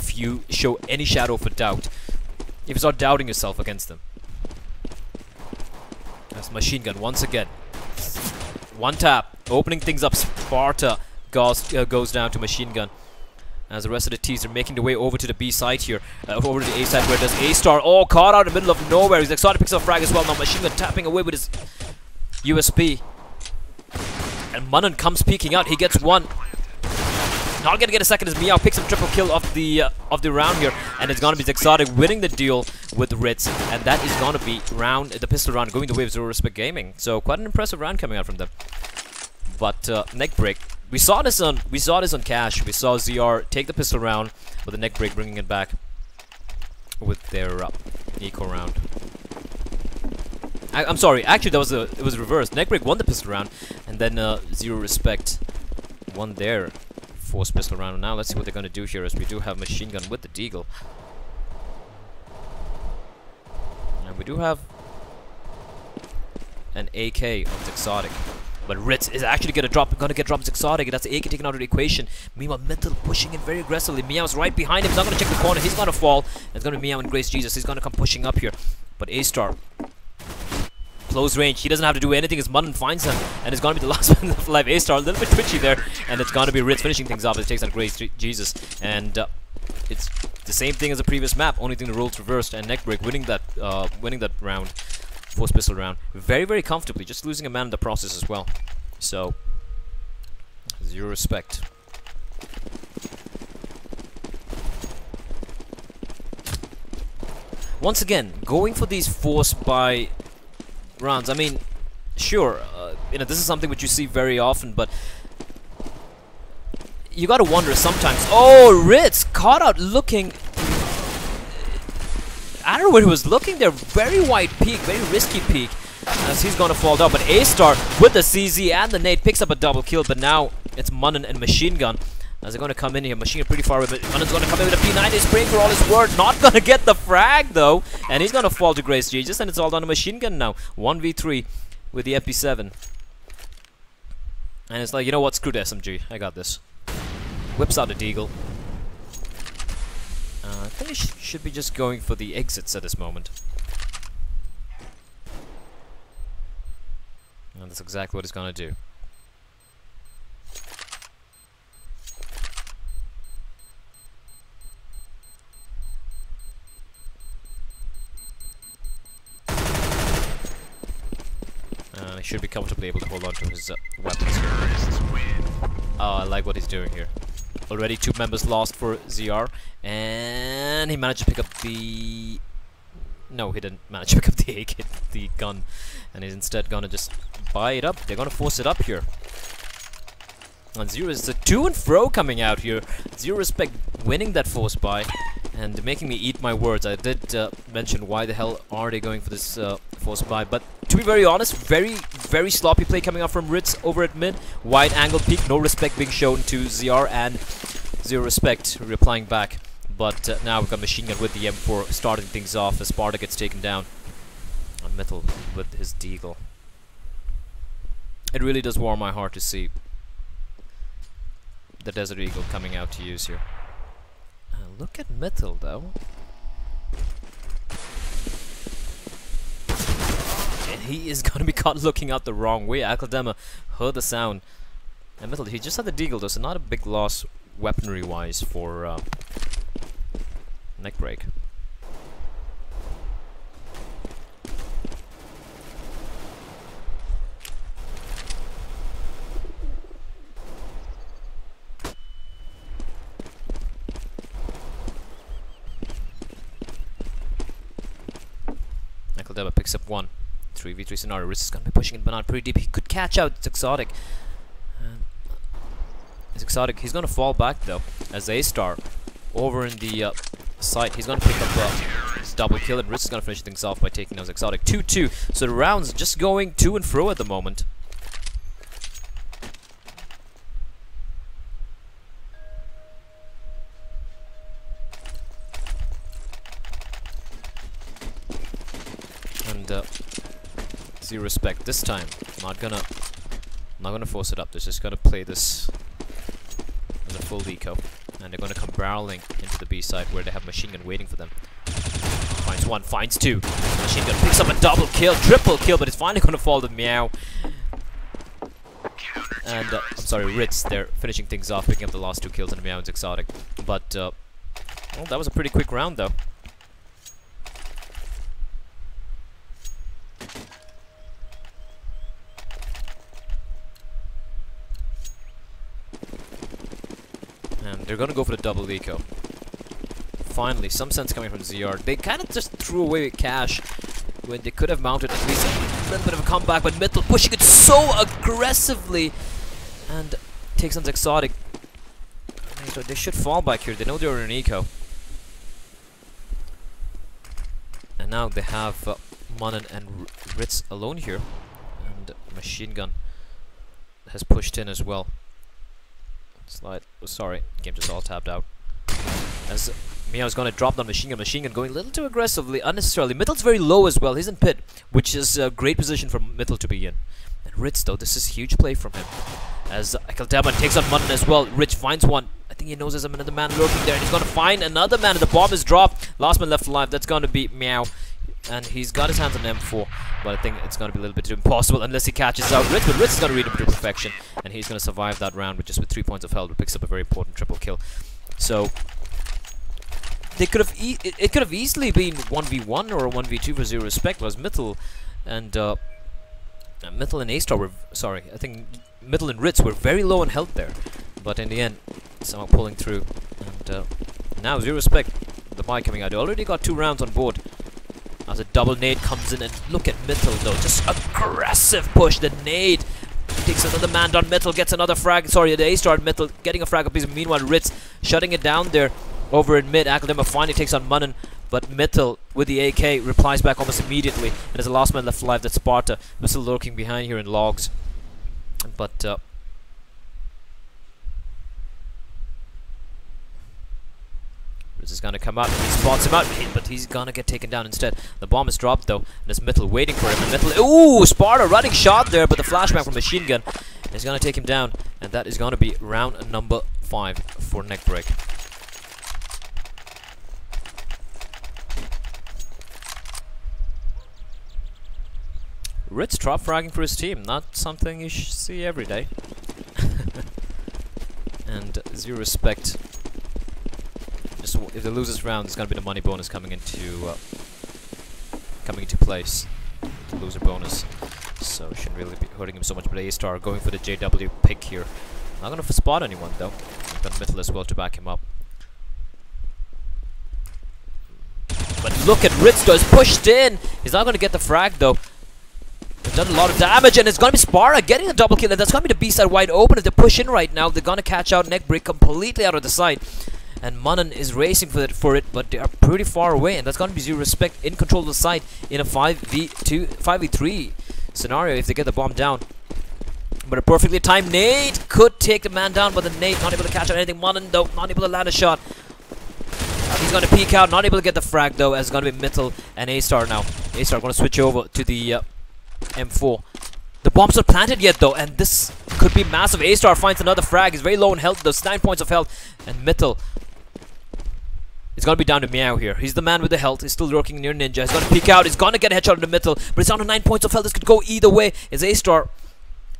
if you show any shadow of a doubt. If you start doubting yourself against them. That's machine gun once again. One tap, opening things up. Sparta goes down to machine gun. As the rest of the teams are making their way over to the B side here. Over to the A side where there's A-Star. Oh, caught out in the middle of nowhere. He's excited, picks up a frag as well. Now machine gun tapping away with his USP. And Munnan comes peeking out. He gets one. Not gonna get a second as Meow picks up triple kill of the round here. And it's gonna be Exotic winning the duel with Ritz. And that is gonna be the pistol round going the way of Zero Respect Gaming. So quite an impressive round coming out from them. But NeckBREAK. We saw this on Cash. We saw ZR take the pistol round with the NeckBREAK bringing it back with their eco round. I'm sorry, actually it was reversed. NeckBREAK won the pistol round, and then Zero Respect won their forced pistol round. Now let's see what they're gonna do here, as we do have machine gun with the Deagle, and we do have an AK of Exotic. But Ritz is actually gonna get dropped Exotic. That's the AK taken out of the equation. Meanwhile, Mental pushing in very aggressively. Meow's right behind him. He's not gonna check the corner. He's gonna fall. It's gonna be Meow and Grace Jesus. He's gonna come pushing up here. But A-Star, close range. He doesn't have to do anything as Munnan finds him, and it's gonna be the last one left alive. A-Star a little bit twitchy there, and it's gonna be Ritz finishing things off as he takes on Grace Jesus. And it's the same thing as the previous map. Only thing the roles reversed, and NeckBREAK winning that round. Forced pistol round very, very comfortably, just losing a man in the process as well. So Zero Respect. Once again, going for these forced by rounds. I mean, sure, you know, this is something which you see very often, but you gotta wonder sometimes. Oh, Ritz caught out looking. I don't know where he was looking there. Very wide peak, very risky peak, as he's gonna fall down. But A-Star with the CZ and the nade picks up a double kill. But now it's Munnan and machine gun as they're gonna come in here. Machine gun pretty far away, but Munnan's gonna come in with a P90. He's spraying for all his word. Not gonna get the frag though, and he's gonna fall to Grace Jesus. And it's all down to machine gun now. 1v3 with the FP7, and it's like, you know what? Screw the SMG. I got this. Whips out the Deagle. I think he should be just going for the exits at this moment. And that's exactly what he's gonna do. He should be comfortably able to hold on to his weapons here. Oh, I like what he's doing here. Already 2 members lost for ZR, and he managed to pick up the... No, he didn't manage to pick up the AK, the gun, and he's instead gonna just buy it up. They're gonna force it up here. And Zero is a to and fro coming out here. Zero Respect winning that force buy and making me eat my words. I did mention why the hell are they going for this force buy, but to be very honest, very sloppy play coming out from Ritz over at mid. Wide angle peek, no respect being shown to ZR, and Zero Respect replying back. But now we've got machine gun with the M4 starting things off as Sparta gets taken down on Metal with his Deagle. It really does warm my heart to see the Desert Eagle coming out to use here. Look at Metal though. And he is gonna be caught looking out the wrong way. Akladema heard the sound. And Metal, he just had the Deagle though, so not a big loss weaponry wise for NeckBREAK. Akladema picks up one. 3v3 scenario. Riz is gonna be pushing it banana pretty deep. He could catch out. It's Exotic. It's Exotic. He's gonna fall back though, as A-Star over in the site. He's gonna pick up a double kill, and Riz is gonna finish things off by taking out Exotic. 2-2. So the rounds just going to and fro at the moment. And Zero Respect this time. Not gonna force it up. They're just gonna play this as a full eco. And they're going to come barreling into the B side where they have machine gun waiting for them. Finds one, finds two. Machine gun picks up a double kill, triple kill, but it's finally going to fall to Meow. And I'm sorry, Ritz. They're finishing things off, picking up the last 2 kills on Meow and Exotic. But well, that was a pretty quick round, though. And they're gonna go for the double eco. Finally, some sense coming from ZR. They kind of just threw away cash when they could have mounted at least a little bit of a comeback, but Mittel pushing it so aggressively and takes on Exotic. They should fall back here. They know they're in eco. And now they have Munnen and Ritz alone here. And Machine Gun has pushed in as well. Slide. Oh, sorry, game just all tapped out. As Meow's going to drop down Machine Gun. Machine Gun going a little too aggressively, unnecessarily. Mittel's very low as well. He's in pit, which is a great position for Mittel to be in. And Ritz, though, this is huge play from him. As Ekeldaman takes on Munnen as well. Rich finds one. I think he knows there's another man lurking there. And he's going to find another man. And the bomb is dropped. Last man left alive. That's going to be Meow. And he's got his hands on M4. But I think it's going to be a little bit too impossible unless he catches out Ritz. But Ritz is going to read him to perfection. And he's going to survive that round with just 3 points of health. But picks up a very important triple kill. So they could have it could have easily been 1v1 or a 1v2 for Zero Respect. Was Mittel and Mittel and A-Star were, sorry, I think Mittel and Ritz were very low on health there, but in the end, somehow pulling through. And now Zero Respect, the buy coming out. They already got 2 rounds on board. As a double nade comes in, and look at Mittel though, just aggressive push. The nade takes another man down. Mittel gets another frag. Sorry, the A-Star Mittel getting a frag apiece. Meanwhile, Ritz shutting it down there over in mid. Akeldema finally takes on Munnen. But Mittel, with the AK, replies back almost immediately. And there's a last man left alive, that's Sparta. Who's still lurking behind here in logs. But Ritz is going to come out. He spots him out, but he's going to get taken down instead. The bomb is dropped, though. And there's Mittel waiting for him. And Mittel, ooh, Sparta running shot there, but the flashback from Machine Gun is going to take him down. And that is going to be round number 5 for NeckBREAK. Ritz drop fragging for his team, not something you see every day. And Zero Respect. Just if they lose this round, it's gonna be the money bonus coming into place. The loser bonus. So it shouldn't really be hurting him so much. But A-Star going for the JW pick here. Not gonna spot anyone though. Got Mittel as well to back him up. But look at Ritz though, he's pushed in. He's not gonna get the frag though. They've done a lot of damage, and it's going to be Sparta getting a double kill, and that's going to be the B-side wide open. If they push in right now, they're going to catch out NeckBREAK completely out of the side. And Munnen is racing for it, but they are pretty far away, and that's going to be Zero Respect in control of the side in a 5v3 scenario if they get the bomb down. But a perfectly timed nade could take the man down, but the nade not able to catch out anything. Munnen, though, not able to land a shot. He's going to peek out, not able to get the frag, though, as it's going to be Mittel and A-Star now. A-Star going to switch over to the M4. The bomb's not planted yet though, and this could be massive. A-Star finds another frag. He's very low in health. There's 9 points of health, and Mittel is gonna be down to Meow here. He's the man with the health. He's still lurking near Ninja. He's gonna peek out. He's gonna get a headshot into Mittel, but he's down to 9 points of health. This could go either way. It's A-Star,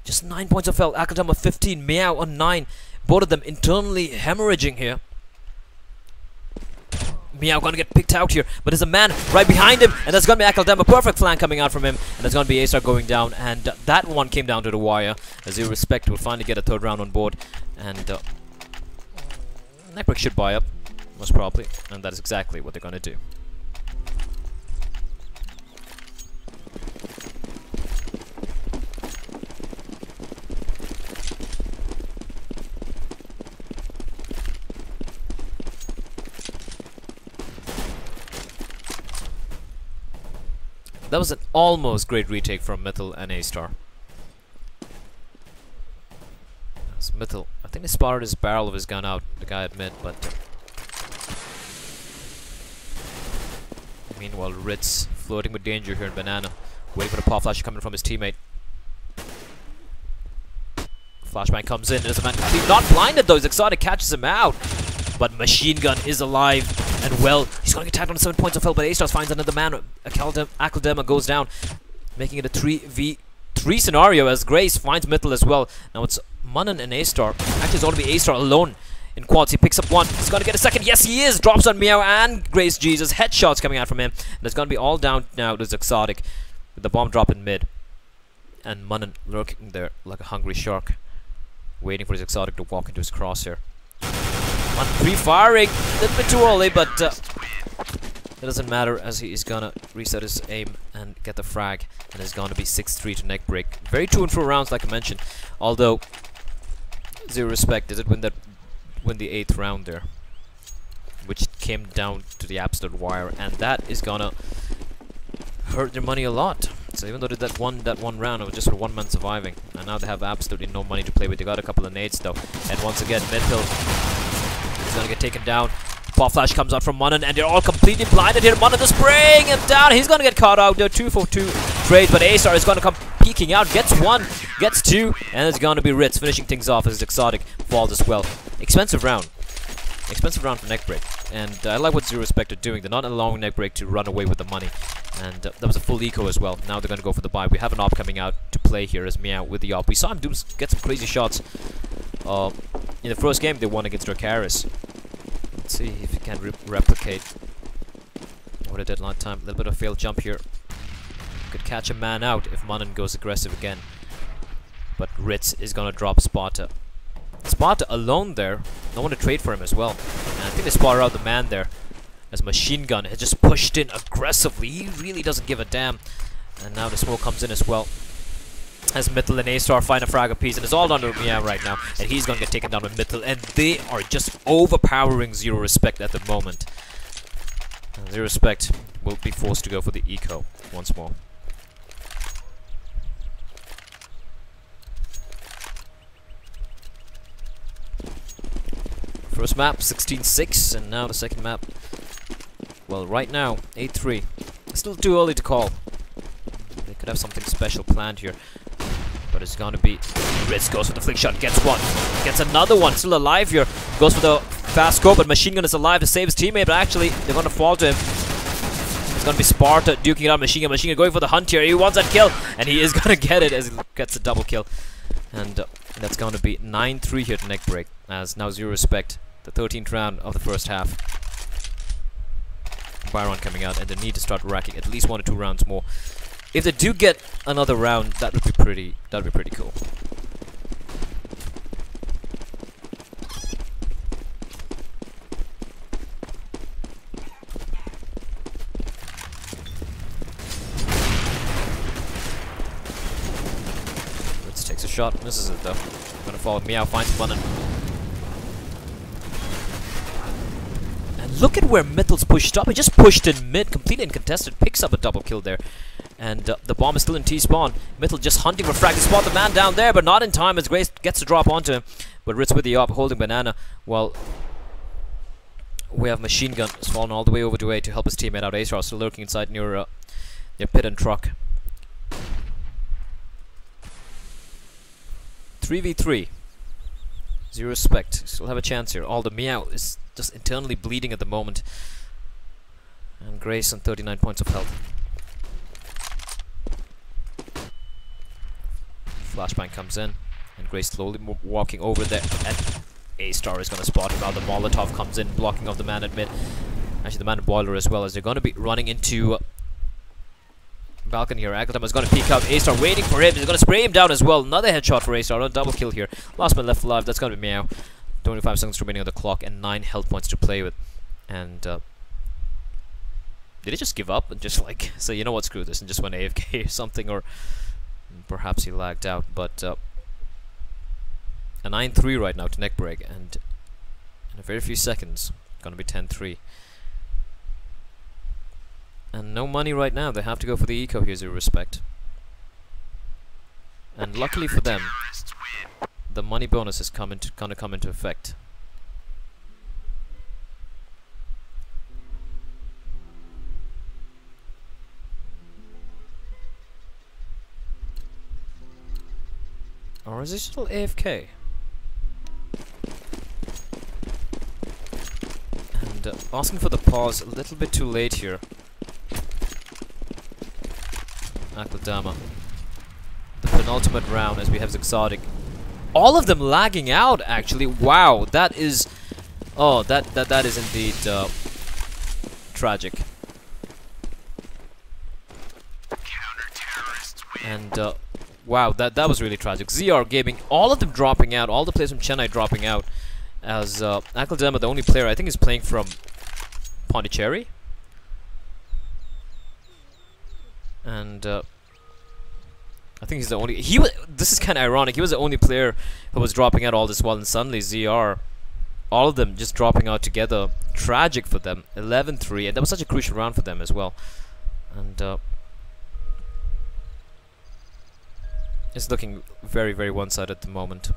just 9 points of health. Akeldema 15, Meow on 9. Both of them internally hemorrhaging here. Meow gonna get picked out here, but there's a man right behind him, and that's gonna be Akeldema. Perfect flank coming out from him, and that's gonna be A-Star going down, and that one came down to the wire. As Zero Respect will finally get a 3rd round on board, and NeckBREAK should buy up, most probably, and that is exactly what they're gonna do. That was an almost great retake from Mittel and A-Star. Mittel, I think he spotted his barrel of his gun out, the guy at mid, but meanwhile Ritz floating with danger here in Banana, waiting for the pop flash coming from his teammate. Flashbang comes in, there's a man completely not blinded though, his Exotic catches him out. but Machine Gun is alive. And well, he's going to get tagged on 7 points of health, but A-Stars finds another man. Akaldema goes down, making it a 3v3 scenario as Grace finds Mittel as well. Now it's Munnen and A-Star. Actually, it's going to be A-Star alone in quads. He picks up one. He's going to get a second. Yes, he is. Drops on Meow and Grace Jesus. Headshots coming out from him. And it's going to be all down now to Exotic with the bomb drop in mid. And Munnen lurking there like a hungry shark, waiting for his Exotic to walk into his crosshair. On pre-firing, a little bit too early, but it doesn't matter as he is gonna reset his aim and get the frag, and it's gonna be 6-3 to NeckBREAK. Very to and fro rounds, like I mentioned. Although Zero Respect did win the 8th round there, which came down to the absolute wire, and that is gonna hurt their money a lot. So even though they that one round, it was just for one man surviving, and now they have absolutely no money to play with. They got a couple of nades though, and once again Mittel is gonna get taken down. Pop flash comes out from Munnen, and they're all completely blinded here. Munnen is spraying him down. He's gonna get caught out there. 2-for-2 trades, but A-Star is gonna come peeking out. Gets one, gets two, and it's gonna be Ritz finishing things off as his Exotic falls as well. Expensive round for NeckBREAK, and I like what Zero Respect are doing. They're not allowing NeckBREAK to run away with the money, and that was a full eco as well. Now they're going to go for the buy. We have an op coming out to play here as Meow with the op. We saw him get some crazy shots in the first game they won against Dracarys. Let's see if he can replicate what he did last time. A little bit of failed jump here. Could catch a man out if Munnen goes aggressive again, but Ritz is going to drop Sparta. Sparta alone there, no one to trade for him as well. And I think they spotted out the man there as Machine Gun has just pushed in aggressively. He really doesn't give a damn. And now the smoke comes in as well as Mittel and A-Star find a frag apiece, and it's all down to Meow right now, and he's gonna get taken down with Mittel, and they are just overpowering Zero Respect at the moment. And Zero Respect will be forced to go for the eco once more. First map, 16-6, and now the second map, well, right now, 8-3. It's still too early to call. They could have something special planned here, but it's gonna be Ritz goes for the flick shot, gets one, gets another one, still alive here, goes for the fast scope, but Machine Gun is alive to save his teammate, but actually, they're gonna fall to him. It's gonna be Sparta duking it out Machine Gun going for the hunt here, he wants that kill, and he is gonna get it as he gets a double kill. And that's gonna be 9-3 here to NeckBREAK, as now Zero Respect, the 13th round of the first half. Byron coming out, and they need to start racking at least 1 or 2 rounds more. If they do get another round, that would be pretty cool. Ritz takes a shot, misses it though. Gonna follow Meow, finds Munnen. Look at where Mittel's pushed up. He just pushed in mid, completely uncontested, picks up a double kill there. And the bomb is still in T-spawn. Mittel just hunting for frag to spot the man down there, but not in time as Grace gets to drop onto him. But Ritz with the op, holding banana, while we have Machine Gun has fallen all the way over to A to help his teammate out. A-Star still lurking inside near pit and truck. 3v3. Zero Respect. Still have a chance here. All the Meow is just internally bleeding at the moment. And Grace on 39 points of health. Flashbang comes in, and Grace slowly walking over there. And A-Star is going to spot him out. The Molotov comes in, blocking off the man at mid. Actually, the man at boiler as well, as they're going to be running into balcony here. Akaldema is going to peek out. A-Star waiting for him. He's going to spray him down as well. Another headshot for A-Star. A double kill here. Last man left alive. That's going to be Meow. 25 seconds remaining on the clock and 9 health points to play with. And did he just give up and just like say, you know what, screw this, and just went AFK or something, or perhaps he lagged out? But a 9-3 right now to NeckBREAK, and in a very few seconds gonna be 10-3. And no money right now. They have to go for the eco here, Zero Respect. And luckily for them, the money bonus is gonna come into effect. Or is he still AFK? And asking for the pause a little bit too late here. Akladama. The penultimate round as we have Exotic. All of them lagging out actually. Wow, that is... Oh, that is indeed tragic. And wow, that was really tragic. ZR Gaming, all of them dropping out, all the players from Chennai dropping out. As Akladama, the only player I think is playing from Pondicherry. And I think he's the only... This is kind of ironic. He was the only player who was dropping out all this while, and suddenly ZR, all of them just dropping out together. Tragic for them. 11-3, and that was such a crucial round for them as well. And it's looking very, very one-sided at the moment.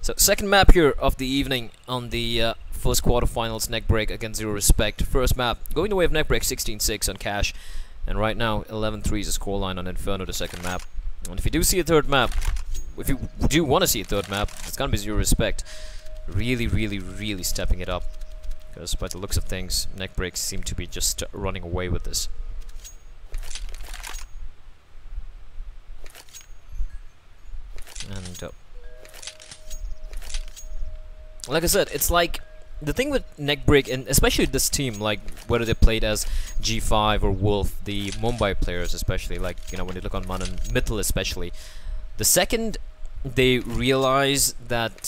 So, second map here of the evening on the first quarterfinals, NeckBREAK against Zero Respect. First map, going the way of NeckBREAK, 16-6 on Cash. And right now, 11-3 is the scoreline on Inferno, the second map. And if you do see a third map, if you do want to see a third map, it's gonna be Zero Respect. Really, really, really stepping it up. Because by the looks of things, NeckBREAK seem to be just running away with this. And like I said, it's like the thing with NeckBREAK, and especially this team, like whether they played as G5 or Wolf, the Mumbai players especially, like, you know, when they look on Manan, Mittal especially, the second they realize that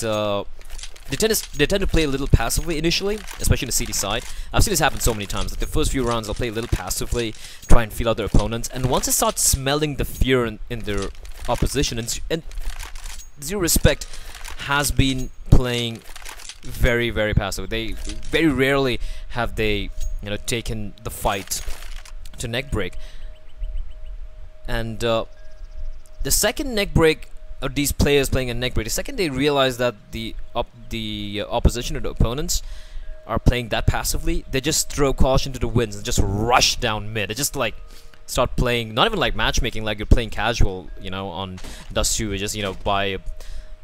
they tend to play a little passively initially, especially in the CD side. I've seen this happen so many times. Like the first few rounds, they'll play a little passively, try and feel out their opponents, and once they start smelling the fear in their opposition, and Zero Respect has been playing very, very passive. They very rarely have they, you know, taken the fight to NeckBREAK. And the second NeckBREAK, or these players playing in NeckBREAK, the second they realize that the opposition or the opponents are playing that passively, they just throw caution to the winds and just rush down mid. They just like start playing, not even like matchmaking, like you're playing casual, you know, on Dust 2. Just, you know, buy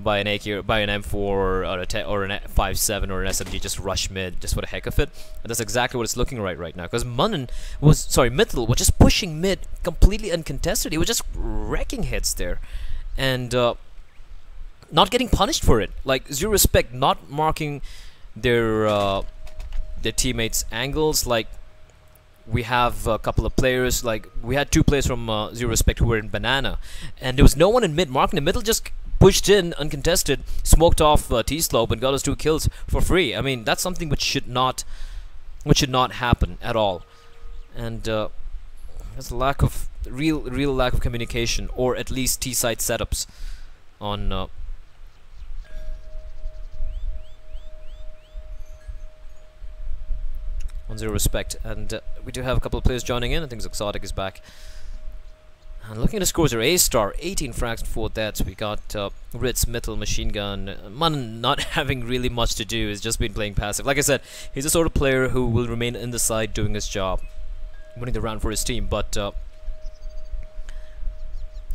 an AK or buy an M4 or an 5.7 or an SMG, just rush mid just for the heck of it. And that's exactly what it's looking right now. Because Mittal was just pushing mid completely uncontested. He was just wrecking hits there, and not getting punished for it. Like Zero Respect not marking their teammates' angles. Like we have a couple of players. Like we had two players from Zero Respect who were in Banana, and there was no one in mid marking them. Mittal just pushed in uncontested, smoked off T-slope, and got us 2 kills for free. I mean, that's something which should not happen at all. And there's a lack of real lack of communication, or at least T-side setups on Zero Respect. And we do have a couple of players joining in. I think Exotic is back. And looking at the scores here, A-Star, 18 frags and 4 deaths. We got Ritz, Mittal, Machine Gun. Man not having really much to do, he's just been playing passive. Like I said, he's the sort of player who will remain in the side doing his job, winning the round for his team. But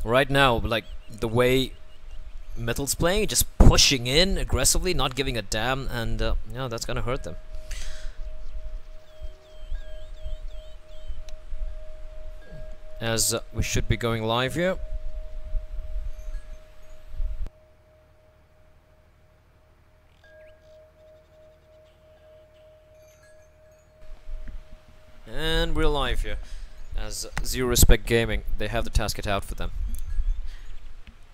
right now, like the way Mittal's playing, just pushing in aggressively, not giving a damn, and yeah, that's gonna hurt them. As we should be going live here. And we're live here. As Zero Respect Gaming, they have the task it out for them.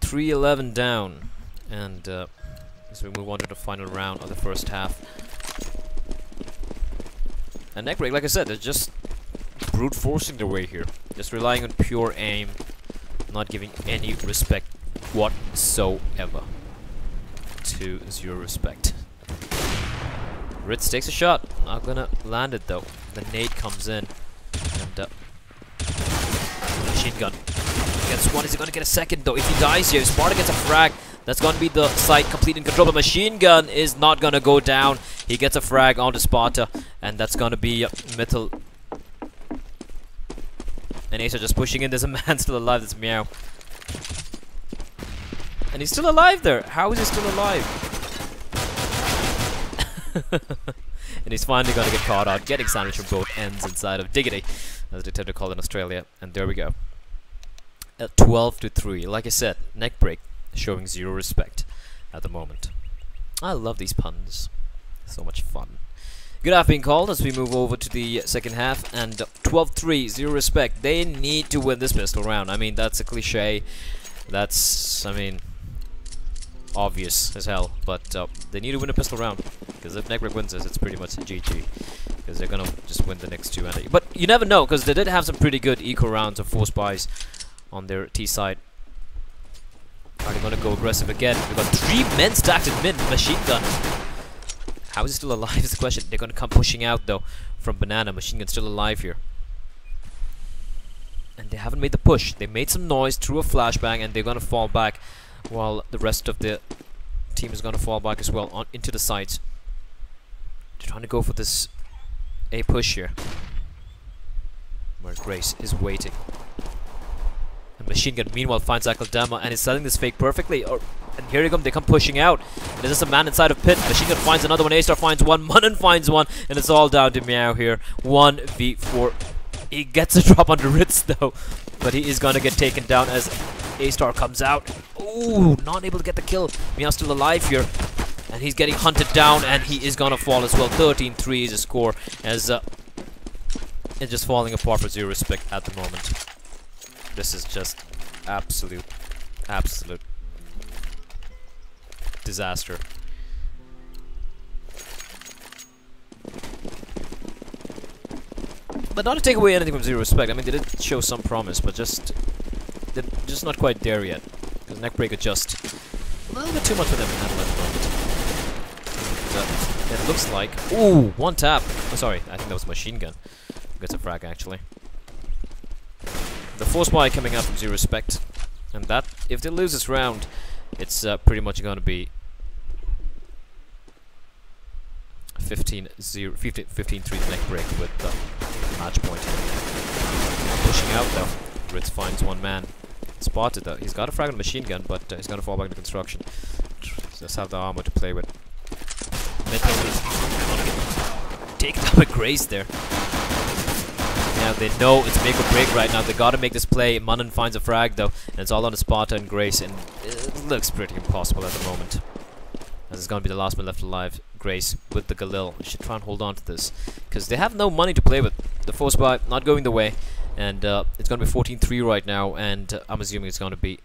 3-11 down. And as we move on to the final round of the first half. And NeckBREAK, like I said, they're just brute forcing their way here. Just relying on pure aim, not giving any respect whatsoever to Zero Respect. Ritz takes a shot, not gonna land it though. The nade comes in, and Machine Gun gets one. Is he gonna get a second though? If he dies here, Sparta gets a frag. That's gonna be the site complete in control. But Machine Gun is not gonna go down. He gets a frag onto Sparta, and that's gonna be Mittal. And Ace are just pushing in. There's a man still alive. That's Meow. And he's still alive there. How is he still alive? And he's finally gonna get caught out, getting sandwiched from both ends inside of Diggity, as they tend to call it in Australia. And there we go. 12-3. Like I said, NeckBREAK showing zero respect at the moment. I love these puns. So much fun. Good half being called as we move over to the second half, and 12-3, zero respect. They need to win this pistol round. I mean, that's a cliche. That's, I mean, obvious as hell. But they need to win a pistol round, because if NeckBREAK wins this, it's pretty much GG. Because they're gonna just win the next two. But you never know, because they did have some pretty good eco rounds of 4 spies on their T side. Are they gonna go aggressive again? We've got 3 men stacked in mid, machine gun. How is he still alive is the question. They're gonna come pushing out though from Banana. Machine gun's still alive here. And they haven't made the push. They made some noise through a flashbang, and they're gonna fall back while the rest of the team is gonna fall back as well on into the sides. They're trying to go for this A push here, where Grace is waiting. And Machine Gun meanwhile finds Akaldama and is selling this fake perfectly. And here they come pushing out. There's just a man inside of pit. Machine Gun finds another one, A-Star finds one, Munnen finds one, and it's all down to Meow here. 1v4. He gets a drop on the Ritz though, but he is gonna get taken down as A-Star comes out. Ooh, not able to get the kill. Meow's still alive here, and he's getting hunted down, and he is gonna fall as well. 13-3 is a score, as it's just falling apart for zero respect at the moment. This is just absolute disaster. But not to take away anything from zero respect. I mean, they did show some promise, but they're just not quite there yet. Because NeckBREAK are just a little bit too much for them at the moment. It looks like, ooh, one tap. Oh, sorry, I think that was a machine gun. Gets a frag actually. The 4 spy coming out from zero respect, and that if they lose this round, it's pretty much going to be 15-3 NeckBREAK with the match point. Pushing out though. Ritz finds one man. Spotted though. He's got a frag on machine gun, but he's going to fall back into construction. Just have the armor to play with. Taken out with Grace there. Yeah, they know it's make or break right now. They got to make this play. Munnen finds a frag though, and it's all on the Sparta and Grace, and it looks pretty impossible at the moment. As it's going to be the last man left alive. Grace with the Galil. They should try and hold on to this, because they have no money to play with. The 4 spy not going the way, and it's going to be 14-3 right now, and I'm assuming it's going to be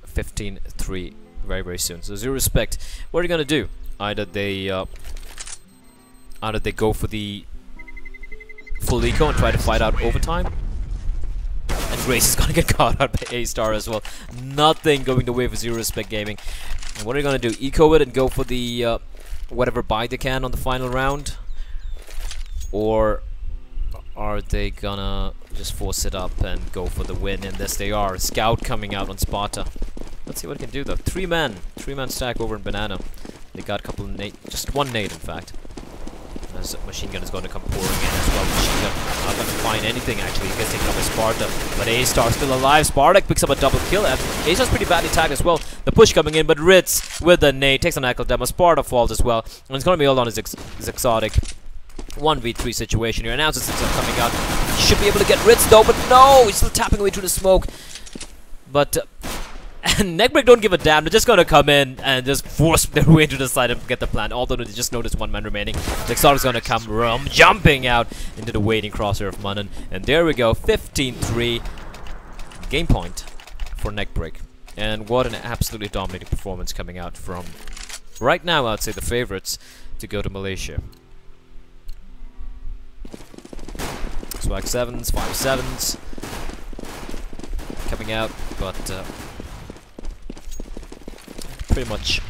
15-3 very, very soon. So zero respect. What are you going to do? Either they go for the full eco and try to fight out overtime, and Grace is gonna get caught out by A-Star as well. Nothing going the way for zero respect gaming. And what are you gonna do? Eco it and go for the whatever buy they can on the final round, or are they gonna just force it up and go for the win? And this they are. Scout coming out on Sparta. Let's see what it can do though. 3-man stack over in Banana. They got a couple of nade, just one nade in fact. As machine gun is going to come pouring in as well. Machine gun not going to find anything actually. He gets taken up by Sparta, but A-Star still alive. Sparta picks up a double kill, and A-Star's pretty badly tagged as well. The push coming in, but Ritz with the nade takes an Akaldama. Sparta falls as well, and it's going to be all on his exotic 1v3 situation here. Announces himself coming out. He should be able to get Ritz though, but no, he's still tapping away through the smoke. But and NeckBREAK don't give a damn. They're just gonna come in and just force their way to the side and get the plan. Although they just noticed one man remaining. Exotic's gonna come jumping out into the waiting crosshair of Munnen. And there we go, 15-3 game point for NeckBREAK. And what an absolutely dominating performance coming out from, right now I'd say, the favorites to go to Malaysia. Swag 7s, 5-7s coming out, but pretty much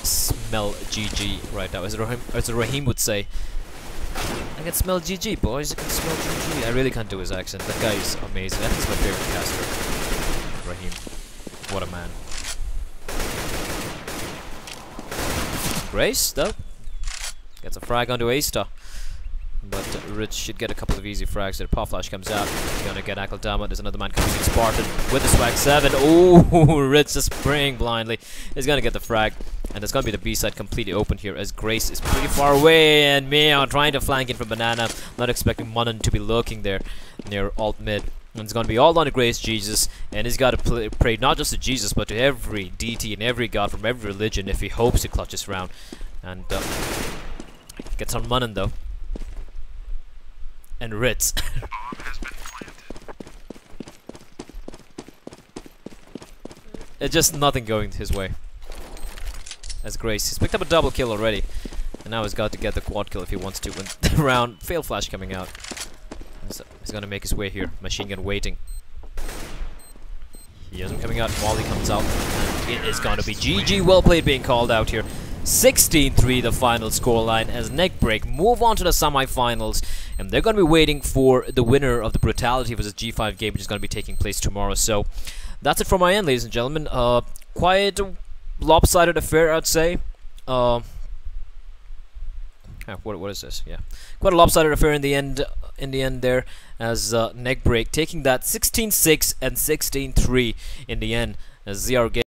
smell GG right now, as Raheem would say. I can smell GG, boys. I can smell GG. I really can't do his accent. That guy is amazing. I think he's my favorite caster. Raheem. What a man. Grace, though, gets a frag onto A-Star. But Rich should get a couple of easy frags there. Paw Flash comes out. He's gonna get Akaldama. There's another man coming in, Spartan with the swag 7. Ooh, Rich just spraying blindly. He's gonna get the frag. And it's gonna be the B side completely open here as Grace is pretty far away. And Meow trying to flank in from Banana. Not expecting Munnen to be lurking there near alt mid. And it's gonna be all on to Grace Jesus. And he's gotta pray not just to Jesus but to every deity and every god from every religion if he hopes to clutch this round. And gets on Munnen though. And Ritz. It's just nothing going his way. As Grace, he's picked up a double kill already. And now he's got to get the quad kill if he wants to win the round. Fail Flash coming out. So he's gonna make his way here. Machine gun waiting. He has him coming out. Molly comes out. And it is gonna be GG. Well played being called out here. 16-3 the final scoreline as NeckBREAK move on to the semi-finals, and they're going to be waiting for the winner of the Brutality vs G5 game, which is going to be taking place tomorrow. So that's it from my end, ladies and gentlemen. Quite a lopsided affair, I'd say. What is this? Yeah, quite a lopsided affair in the end. There, as NeckBREAK taking that 16-6 and 16-3 in the end, as ZR game.